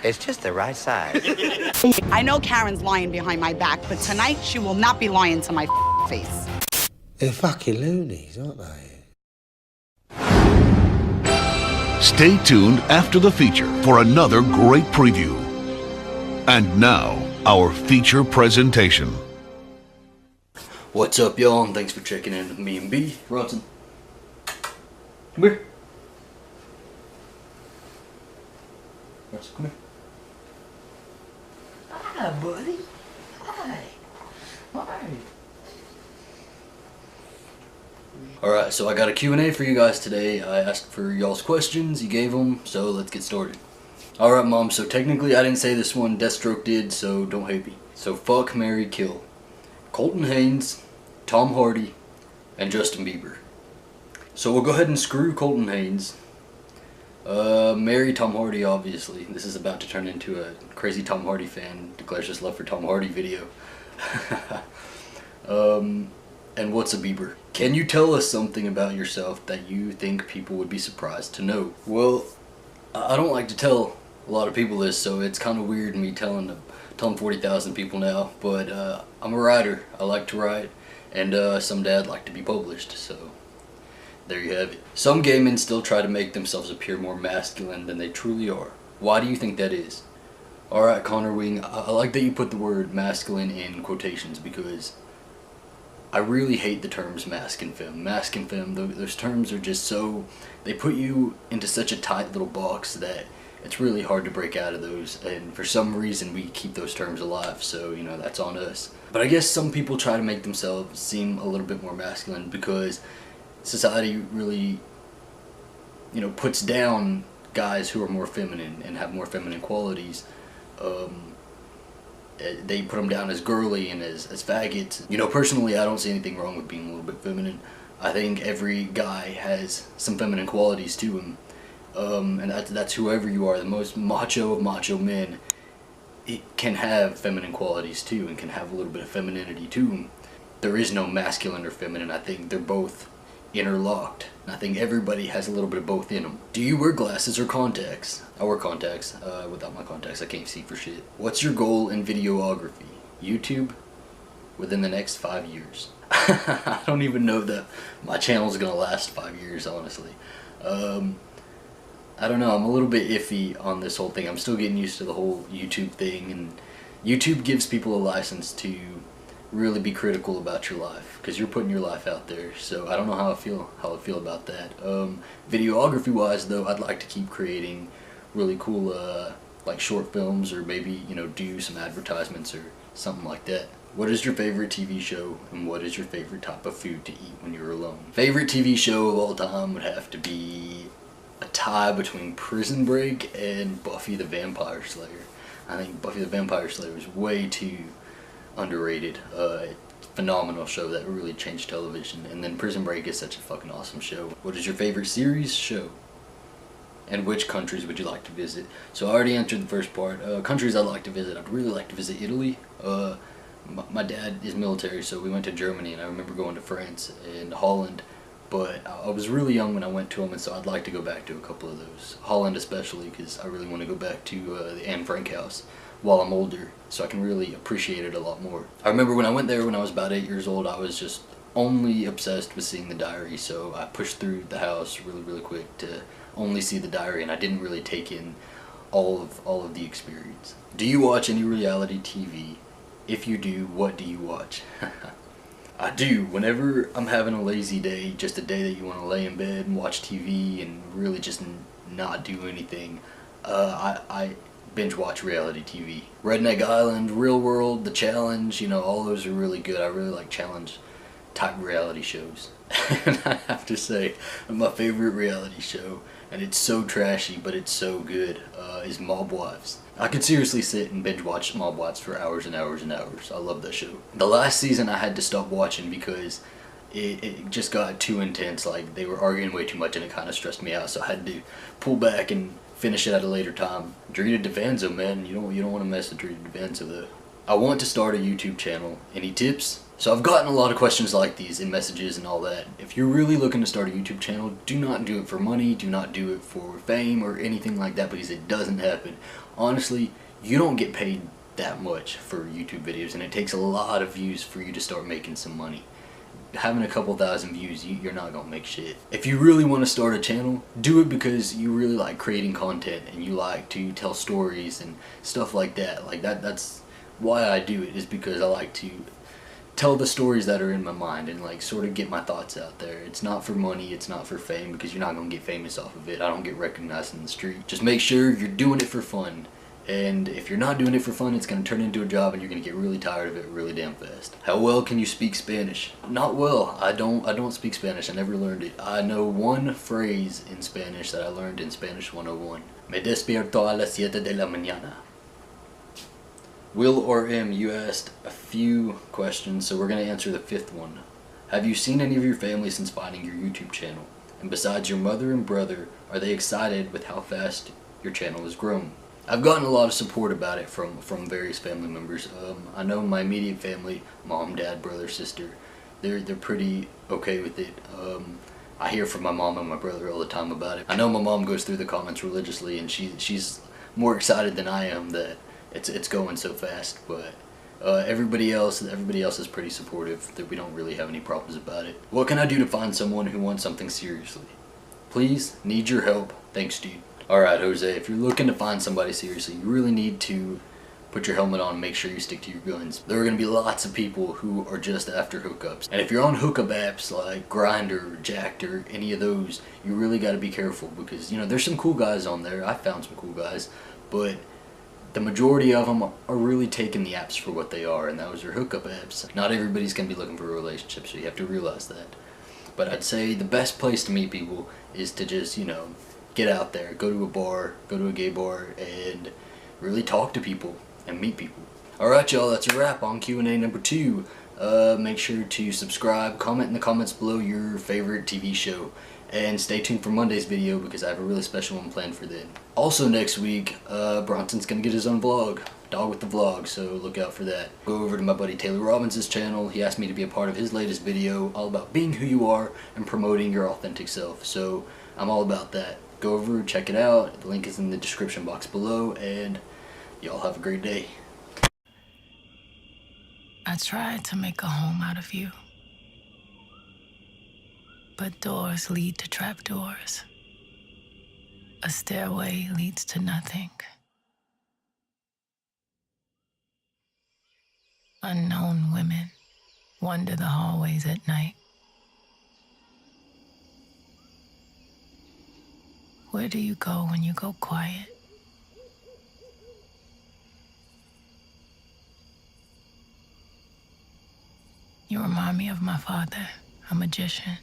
It's just the right size. I know Karen's lying behind my back, but tonight she will not be lying to my face. They're fucking loonies, aren't they? Stay tuned after the feature for another great preview. And now, our feature presentation. What's up, y'all, and thanks for checking in with me and B. Ronson. Come here. Ronson, come here. Hi, buddy. Hi. Hi. Alright, so I got a Q&A for you guys today. I asked for y'all's questions, you gave them, so let's get started. Alright, Mom, so technically I didn't say this one, Deathstroke did, so don't hate me. So fuck, marry, kill. Colton Haynes, Tom Hardy, and Justin Bieber. So we'll go ahead and screw Colton Haynes. Marry Tom Hardy, obviously. This is about to turn into a crazy Tom Hardy fan declares his love for Tom Hardy video. And what's a Bieber? Can you tell us something about yourself that you think people would be surprised to know? Well, I don't like to tell a lot of people this, so it's kind of weird me telling 40,000 people now, but I'm a writer. I like to write, and someday I'd like to be published, so there you have it. Some gay men still try to make themselves appear more masculine than they truly are. Why do you think that is? Alright, Connor Wing, I like that you put the word masculine in quotations because I really hate the terms masc and femme. Masc and femme, those terms are just so, they put you into such a tight little box that it's really hard to break out of those, and for some reason we keep those terms alive, so you know, that's on us. But I guess some people try to make themselves seem a little bit more masculine because society really, you know, puts down guys who are more feminine and have more feminine qualities. They put them down as girly and as faggots. You know, personally, I don't see anything wrong with being a little bit feminine. I think every guy has some feminine qualities to him. And that's whoever you are. The most macho of macho men, it can have feminine qualities too, and can have a little bit of femininity to them. There is no masculine or feminine. I think they're both interlocked. I think everybody has a little bit of both in them. Do you wear glasses or contacts? I wear contacts. Without my contacts, I can't see for shit. What's your goal in videography? YouTube within the next 5 years. I don't even know that my channel's gonna last 5 years, honestly. I don't know, I'm a little bit iffy on this whole thing. I'm still getting used to the whole YouTube thing, and YouTube gives people a license to really be critical about your life because you're putting your life out there. So I don't know how I feel about that. Videography wise though, I'd like to keep creating really cool like short films, or maybe, you know, do some advertisements or something like that. What is your favorite TV show, and what is your favorite type of food to eat when you're alone? Favorite TV show of all time would have to be a tie between Prison Break and Buffy the Vampire Slayer. I think Buffy the Vampire Slayer is way too underrated. Phenomenal show that really changed television, and then Prison Break is such a fucking awesome show. What is your favorite series, show, and which countries would you like to visit? So I already answered the first part. Countries I'd like to visit, I'd really like to visit Italy. My dad is military, so we went to Germany, and I remember going to France and Holland, but I was really young when I went to them, and so I'd like to go back to a couple of those. Holland especially, because I really want to go back to the Anne Frank house while I'm older, so I can really appreciate it a lot more. I remember when I went there when I was about 8 years old, I was just only obsessed with seeing the diary, so I pushed through the house really quick to only see the diary, and I didn't really take in all of the experience. Do you watch any reality TV? If you do, what do you watch? I do. Whenever I'm having a lazy day, just a day that you want to lay in bed and watch TV and really just not do anything, I binge watch reality TV. Redneck Island, Real World, The Challenge, you know, all those are really good. I really like challenge type reality shows. And I have to say, my favorite reality show, and it's so trashy but it's so good, is Mob Wives. I could seriously sit and binge watch Mob Wives for hours and hours and hours. I love that show. The last season I had to stop watching because it just got too intense. Like, they were arguing way too much and it kind of stressed me out, so I had to pull back and finish it at a later time. Drita DeVanzo, man, you don't want to mess with Drita DeVanzo though. I want to start a YouTube channel. Any tips? So I've gotten a lot of questions like these in messages and all that. If you're really looking to start a YouTube channel, do not do it for money, do not do it for fame or anything like that, because it doesn't happen. honestly, you don't get paid that much for YouTube videos, and it takes a lot of views for you to start making some money. Having a couple thousand views, you're not gonna make shit. If you really want to start a channel, do it because you really like creating content and you like to tell stories and stuff like that. Like that's why I do it, is because I like to tell the stories that are in my mind and like sort of get my thoughts out there. It's not for money, it's not for fame, because you're not gonna get famous off of it. I don't get recognized in the street. Just make sure you're doing it for fun. And if you're not doing it for fun, it's going to turn into a job and you're going to get really tired of it really damn fast. How well can you speak Spanish? Not well. I don't speak Spanish. I never learned it. I know one phrase in Spanish that I learned in Spanish 101. Me despierto a las 7 de la mañana. Will or M, you asked a few questions, so we're going to answer the fifth one. Have you seen any of your family since finding your YouTube channel? And besides your mother and brother, are they excited with how fast your channel has grown? I've gotten a lot of support about it from various family members. I know my immediate family, mom, dad, brother, sister, they're pretty okay with it. I hear from my mom and my brother all the time about it. I know my mom goes through the comments religiously, and she's more excited than I am that it's going so fast. But everybody else is pretty supportive. That we don't really have any problems about it. What can I do to find someone who wants something seriously? Please, need your help. Thanks, dude. Alright, Jose, if you're looking to find somebody seriously, you really need to put your helmet on and make sure you stick to your guns. There are going to be lots of people who are just after hookups. And if you're on hookup apps like Grindr or Jack'd or any of those, you really got to be careful because, you know, there's some cool guys on there. I found some cool guys, but the majority of them are really taking the apps for what they are, and those are hookup apps. Not everybody's going to be looking for a relationship, so you have to realize that. But I'd say the best place to meet people is to just, you know, get out there, go to a bar, go to a gay bar, and really talk to people and meet people. Alright y'all, that's a wrap on Q&A number 2. Make sure to subscribe, comment in the comments below your favorite TV show, and stay tuned for Monday's video because I have a really special one planned for then. Also next week, Bronson's gonna get his own vlog, Dog with the Vlog, so look out for that. Go over to my buddy Taylor Robbins' channel. He asked me to be a part of his latest video all about being who you are and promoting your authentic self, so I'm all about that. Go over, check it out. The link is in the description box below, and y'all have a great day. I tried to make a home out of you, but doors lead to trapdoors. A stairway leads to nothing. Unknown women wander the hallways at night. Where do you go when you go quiet? You remind me of my father, a magician.